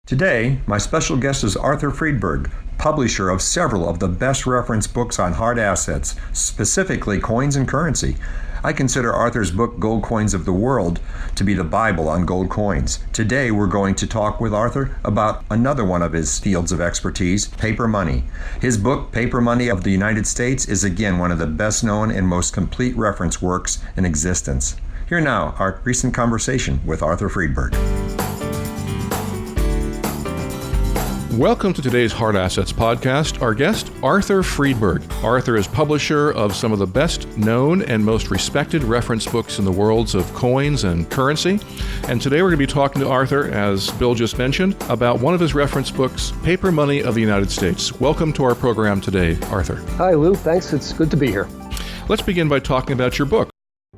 Today, my special guest is Arthur Friedberg, publisher of several of the best reference books on hard assets, specifically coins and currency. I consider Arthur's book, Gold Coins of the World, to be the Bible on gold coins. Today, we're going to talk with Arthur about another one of his fields of expertise, paper money. His book, Paper Money of the United States, is again one of the best known and most complete reference works in existence. Here now, our recent conversation with Arthur Friedberg. Welcome to today's Hard Assets podcast. Our guest, Arthur Friedberg. Arthur is publisher of some of the best known and most respected reference books in the worlds of coins and currency. And today we're going to be talking to Arthur, as Bill just mentioned, about one of his reference books, Paper Money of the United States. Welcome to our program today, Arthur. Hi, Lou. Thanks. It's good to be here. Let's begin by talking about your book.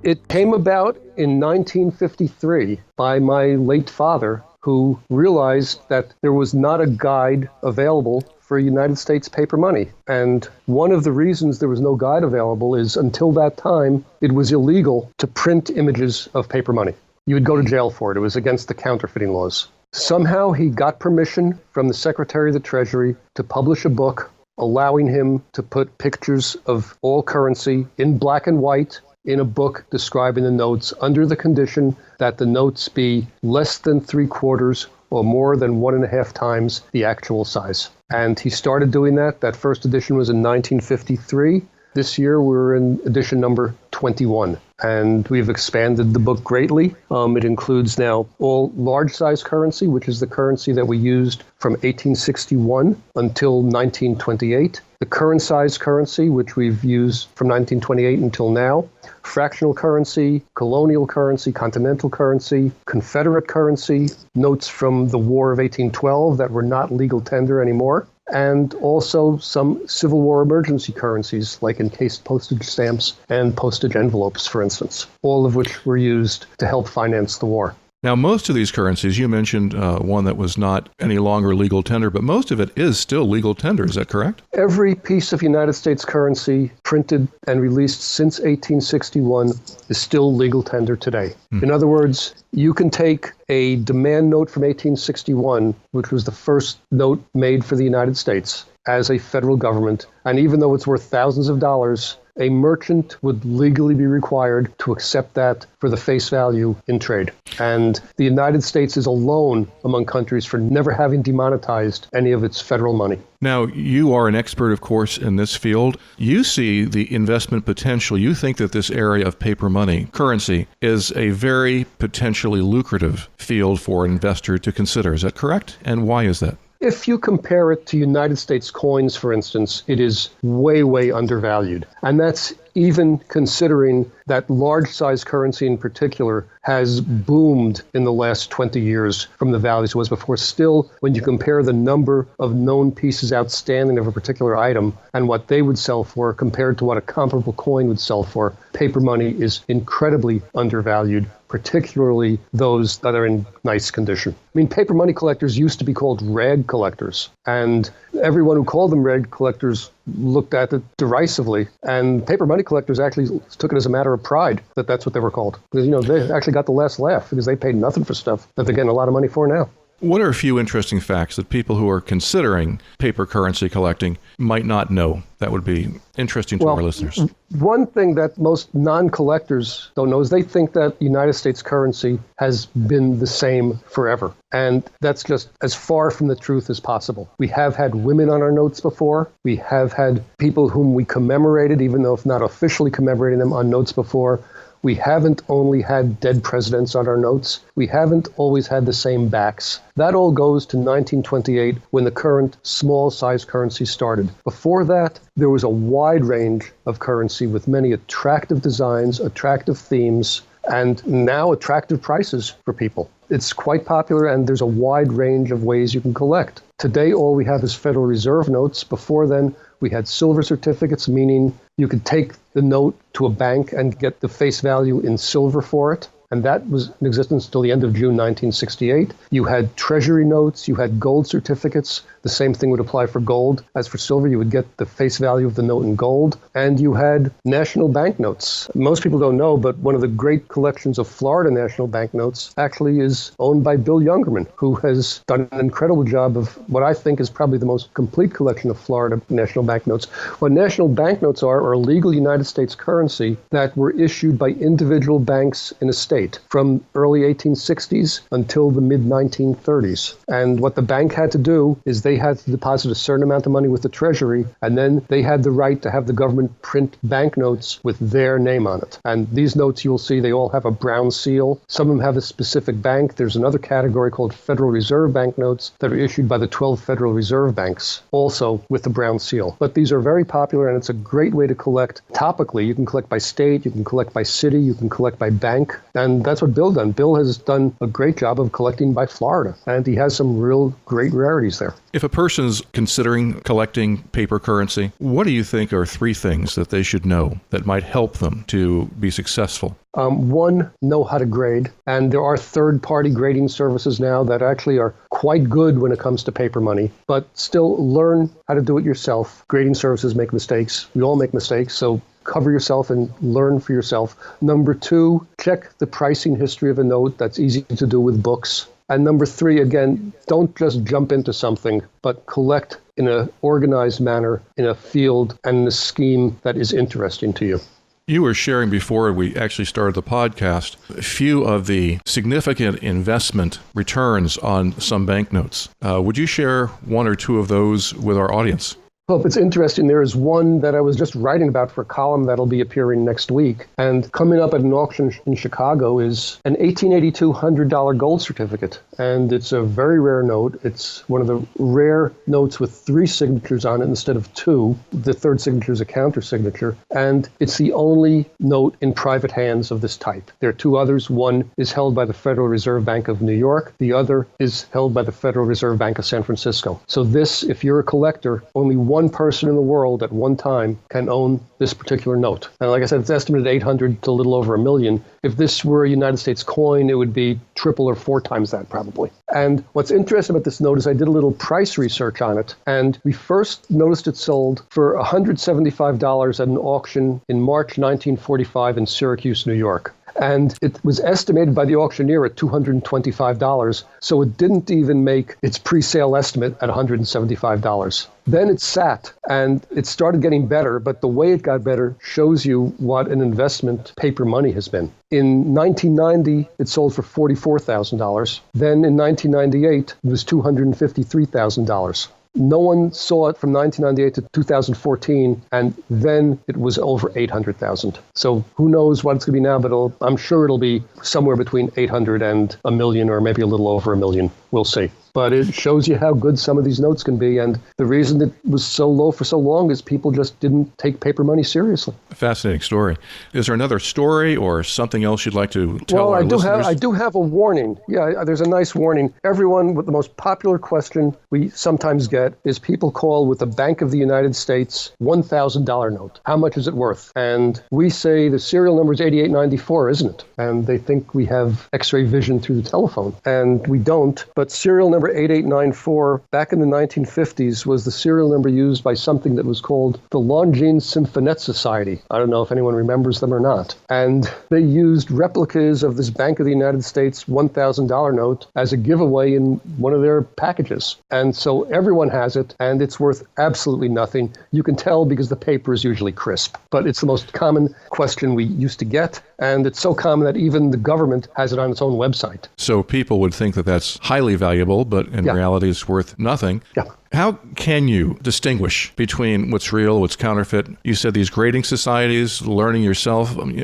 It came about in 1953 by my late father, who realized that there was not a guide available for United States paper money. And one of the reasons there was no guide available is until that time, it was illegal to print images of paper money. You would go to jail for it. It was against the counterfeiting laws. Somehow he got permission from the Secretary of the Treasury to publish a book allowing him to put pictures of all currency in black and white in a book describing the notes under the condition that the notes be less than 3/4 or more than 1.5 times the actual size. And he started doing that. That first edition was in 1953. This year we're in edition number 21. And we've expanded the book greatly. It includes now all large size currency, which is the currency that we used from 1861 until 1928. The current size currency, which we've used from 1928 until now. Fractional currency, colonial currency, continental currency, Confederate currency, notes from the War of 1812 that were not legal tender anymore. And also some Civil War emergency currencies, like encased postage stamps and postage envelopes, for instance, all of which were used to help finance the war. Now, most of these currencies, you mentioned one that was not any longer legal tender, but most of it is still legal tender. Is that correct? Every piece of United States currency printed and released since 1861 is still legal tender today. In other words, you can take a demand note from 1861, which was the first note made for the United States as a federal government, and even though it's worth thousands of dollars, a merchant would legally be required to accept that for the face value in trade. And the United States is alone among countries for never having demonetized any of its federal money. Now, you are an expert, of course, in this field. You see the investment potential. You think that this area of paper money, currency, is a very potentially lucrative field for an investor to consider. Is that correct? And why is that? If you compare it to United States coins, for instance, it is way, way undervalued. And that's even considering that large size currency in particular has boomed in the last 20 years from the values it was before. Still, when you compare the number of known pieces outstanding of a particular item and what they would sell for compared to what a comparable coin would sell for, paper money is incredibly undervalued, particularly those that are in nice condition. I mean, paper money collectors used to be called rag collectors, and everyone who called them rag collectors looked at it derisively, and paper money collectors actually took it as a matter of pride that that's what they were called. Because, they actually got the last laugh because they paid nothing for stuff that they're getting a lot of money for now. What are a few interesting facts that people who are considering paper currency collecting might not know that would be interesting to our listeners? One thing that most non-collectors don't know is they think that United States currency has been the same forever. And that's just as far from the truth as possible. We have had women on our notes before. We have had people whom we commemorated, even though if not officially commemorating them, on notes before. We haven't only had dead presidents on our notes. We haven't always had the same backs. That all goes to 1928 when the current small size currency started. Before that, there was a wide range of currency with many attractive designs, attractive themes, and now attractive prices for people. It's quite popular, and there's a wide range of ways you can collect. Today, all we have is Federal Reserve notes. Before then, we had silver certificates, meaning you could take the note to a bank and get the face value in silver for it. and that was in existence until the end of June 1968. You had treasury notes, you had gold certificates. The same thing would apply for gold. As for silver, you would get the face value of the note in gold. And you had national banknotes. Most people don't know, but one of the great collections of Florida national banknotes actually is owned by Bill Youngerman, who has done an incredible job of what I think is probably the most complete collection of Florida national banknotes. What national banknotes are legal United States currency that were issued by individual banks in a state from early 1860s until the mid-1930s. And what the bank had to do is they had to deposit a certain amount of money with the Treasury, and then they had the right to have the government print banknotes with their name on it. And these notes, you'll see, they all have a brown seal. Some of them have a specific bank. There's another category called Federal Reserve banknotes that are issued by the 12 Federal Reserve banks, also with the brown seal. But these are very popular, and it's a great way to collect topically. You can collect by state, you can collect by city, you can collect by bank, and that's what Bill done. Bill has done a great job of collecting by Florida, and he has some real great rarities there. If a person's considering collecting paper currency, what do you think are 3 things that they should know that might help them to be successful? One, know how to grade. And there are third-party grading services now that actually are quite good when it comes to paper money, but still learn how to do it yourself. Grading services make mistakes. We all make mistakes, so cover yourself and learn for yourself. Number 2, check the pricing history of a note. That's easy to do with books. And number 3, again, don't just jump into something, but collect in an organized manner in a field and in a scheme that is interesting to you. You were sharing before we actually started the podcast a few of the significant investment returns on some banknotes. Would you share 1 or 2 of those with our audience? Well, if it's interesting, there is one that I was just writing about for a column that'll be appearing next week. And coming up at an auction in Chicago is an 1882 $100 gold certificate. And it's a very rare note. It's one of the rare notes with 3 signatures on it instead of 2. The third signature is a counter signature. And it's the only note in private hands of this type. There are 2 others. One is held by the Federal Reserve Bank of New York. The other is held by the Federal Reserve Bank of San Francisco. So this, if you're a collector, only one person in the world at one time can own this particular note. And like I said, it's estimated 800 to a little over 1 million. If this were a United States coin, it would be triple or 4 times that probably. And what's interesting about this note is I did a little price research on it. And we first noticed it sold for $175 at an auction in March 1945 in Syracuse, New York. And it was estimated by the auctioneer at $225, so it didn't even make its pre-sale estimate at $175. Then it sat, and it started getting better, but the way it got better shows you what an investment paper money has been. In 1990, it sold for $44,000. Then in 1998, it was $253,000. No one saw it from 1998 to 2014, and then it was over 800,000. So who knows what it's going to be now, but I'm sure it'll be somewhere between 800 and 1 million, or maybe a little over 1 million. We'll see. But it shows you how good some of these notes can be. And the reason it was so low for so long is people just didn't take paper money seriously. Fascinating story. Is there another story or something else you'd like to tell our listeners? I do have a warning. Yeah, there's a nice warning. Everyone, with the most popular question we sometimes get is people call with the Bank of the United States $1,000 note. How much is it worth? And we say the serial number is 8894, isn't it? And they think we have X-ray vision through the telephone. And we don't. But serial number 8894, back in the 1950s, was the serial number used by something that was called the Longines Symphonette Society. I don't know if anyone remembers them or not. And they used replicas of this Bank of the United States $1,000 note as a giveaway in one of their packages. And so everyone has it, and it's worth absolutely nothing. You can tell because the paper is usually crisp. But it's the most common question we used to get, and it's so common that even the government has it on its own website. So people would think that that's highly valuable, but in reality it's worth nothing. Yeah. How can you distinguish between what's real, what's counterfeit? You said these grading societies, learning yourself. Learning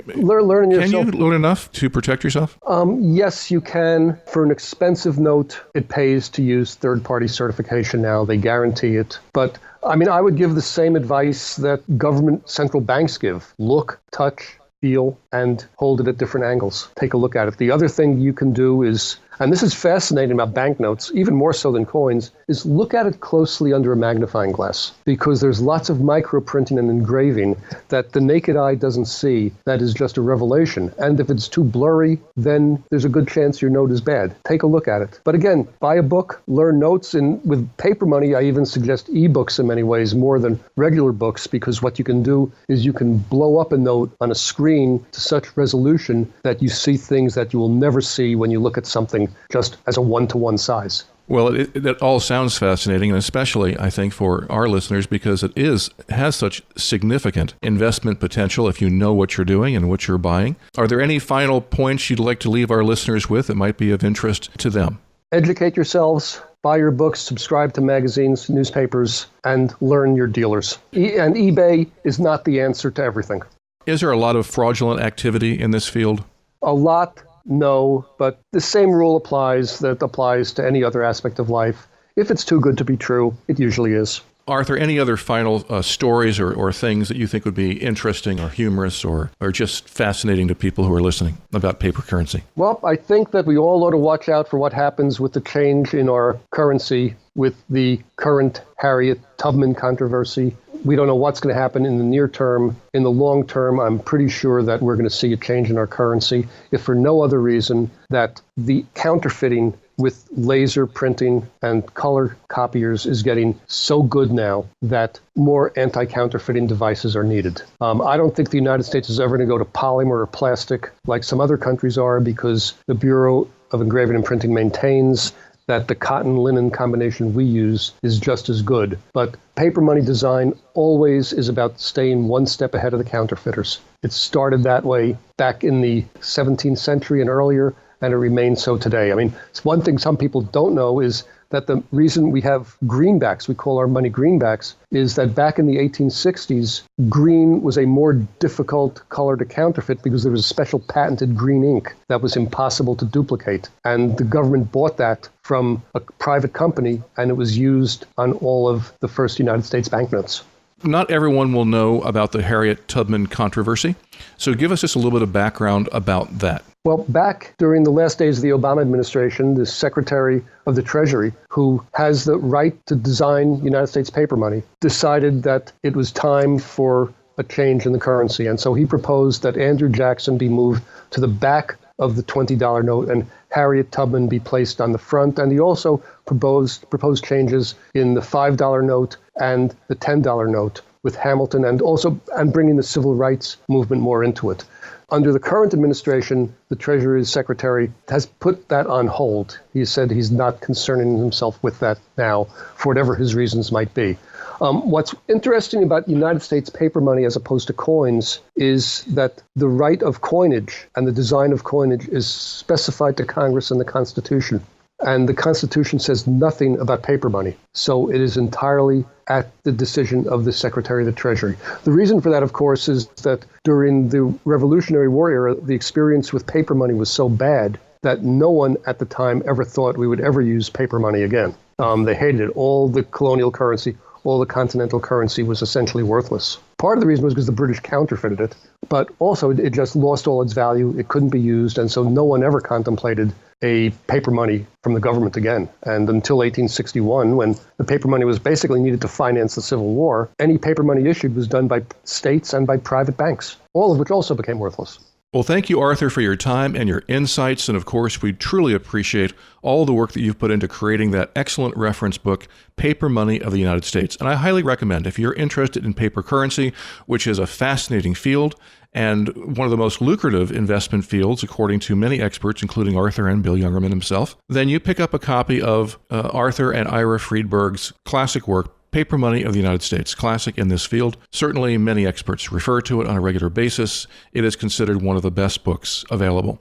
yourself. Can you learn enough to protect yourself? Yes, you can. For an expensive note, it pays to use third-party certification now. They guarantee it. But I would give the same advice that government central banks give. Look, touch, feel, and hold it at different angles. Take a look at it. The other thing you can do is, and this is fascinating about banknotes, even more so than coins, is look at it closely under a magnifying glass, because there's lots of microprinting and engraving that the naked eye doesn't see. That is just a revelation. And if it's too blurry, then there's a good chance your note is bad. Take a look at it. But again, buy a book, learn notes, and with paper money, I even suggest ebooks in many ways more than regular books, because what you can do is you can blow up a note on a screen to such resolution that you see things that you will never see when you look at something just as a one-to-one size. Well, it all sounds fascinating, and especially, I think, for our listeners, because it has such significant investment potential if you know what you're doing and what you're buying. Are there any final points you'd like to leave our listeners with that might be of interest to them? Educate yourselves, buy your books, subscribe to magazines, newspapers, and learn your dealers. And eBay is not the answer to everything. Is there a lot of fraudulent activity in this field? A lot, no, but the same rule applies that applies to any other aspect of life. If it's too good to be true, it usually is. Arthur, any other final stories or things that you think would be interesting or humorous or just fascinating to people who are listening about paper currency? Well, I think that we all ought to watch out for what happens with the change in our currency with the current Harriet Tubman controversy. We don't know what's going to happen in the near term. In the long term, I'm pretty sure that we're going to see a change in our currency, if for no other reason that the counterfeiting with laser printing and color copiers is getting so good now that more anti-counterfeiting devices are needed. I don't think the United States is ever going to go to polymer or plastic like some other countries are, because the Bureau of Engraving and Printing maintains that the cotton-linen combination we use is just as good. But paper money design always is about staying one step ahead of the counterfeiters. It started that way back in the 17th century and earlier, and it remains so today. I mean, it's one thing some people don't know is that the reason we have greenbacks, we call our money greenbacks, is that back in the 1860s, green was a more difficult color to counterfeit because there was a special patented green ink that was impossible to duplicate. And the government bought that from a private company, and it was used on all of the first United States banknotes. Not everyone will know about the Harriet Tubman controversy, so give us just a little bit of background about that. Well, back during the last days of the Obama administration, the Secretary of the Treasury, who has the right to design United States paper money, decided that it was time for a change in the currency. And so he proposed that Andrew Jackson be moved to the back of the $20 note and Harriet Tubman be placed on the front. And he also proposed changes in the $5 note and the $10 note with Hamilton, and bringing the civil rights movement more into it. Under the current administration, the Treasury Secretary has put that on hold. He said he's not concerning himself with that now, for whatever his reasons might be. What's interesting about United States paper money as opposed to coins is that the right of coinage and the design of coinage is specified to Congress in the Constitution. And the Constitution says nothing about paper money. So it is entirely at the decision of the Secretary of the Treasury. The reason for that, of course, is that during the Revolutionary War era, the experience with paper money was so bad that no one at the time ever thought we would ever use paper money again. They hated it. All the colonial currency, all the continental currency was essentially worthless. Part of the reason was because the British counterfeited it, but also it just lost all its value. It couldn't be used, and so no one ever contemplated a paper money from the government again. And until 1861, when the paper money was basically needed to finance the Civil War, any paper money issued was done by states and by private banks, all of which also became worthless. Well, thank you, Arthur, for your time and your insights. And of course, we truly appreciate all the work that you've put into creating that excellent reference book, Paper Money of the United States. And I highly recommend, if you're interested in paper currency, which is a fascinating field and one of the most lucrative investment fields, according to many experts, including Arthur and Bill Youngerman himself, then you pick up a copy of Arthur and Ira Friedberg's classic work, Paper Money of the United States, classic in this field. Certainly many experts refer to it on a regular basis. It is considered one of the best books available.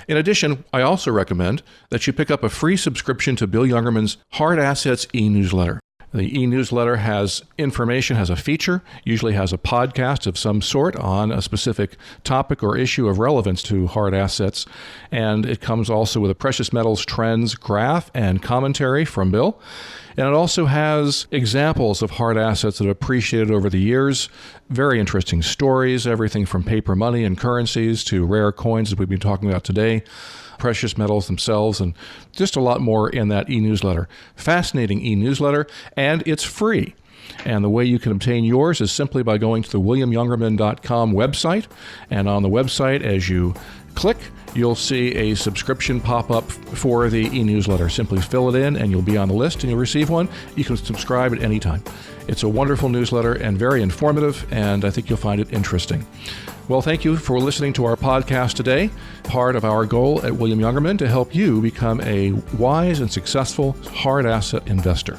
In addition, I also recommend that you pick up a free subscription to Bill Youngerman's Hard Assets e-newsletter. The e-newsletter has information, has a feature, usually has a podcast of some sort on a specific topic or issue of relevance to hard assets. And it comes also with a precious metals trends graph and commentary from Bill. And it also has examples of hard assets that have appreciated over the years, very interesting stories, everything from paper money and currencies to rare coins that we've been talking about today. precious metals themselves, and just a lot more in that e-newsletter. Fascinating e-newsletter, and it's free. And the way you can obtain yours is simply by going to the WilliamYungerman.com website. And on the website, as you click, you'll see a subscription pop up for the e-newsletter. Simply fill it in and you'll be on the list and you'll receive one. You can subscribe at any time. It's a wonderful newsletter and very informative, and I think you'll find it interesting. Well, thank you for listening to our podcast today. Part of our goal at William Youngerman to help you become a wise and successful hard asset investor.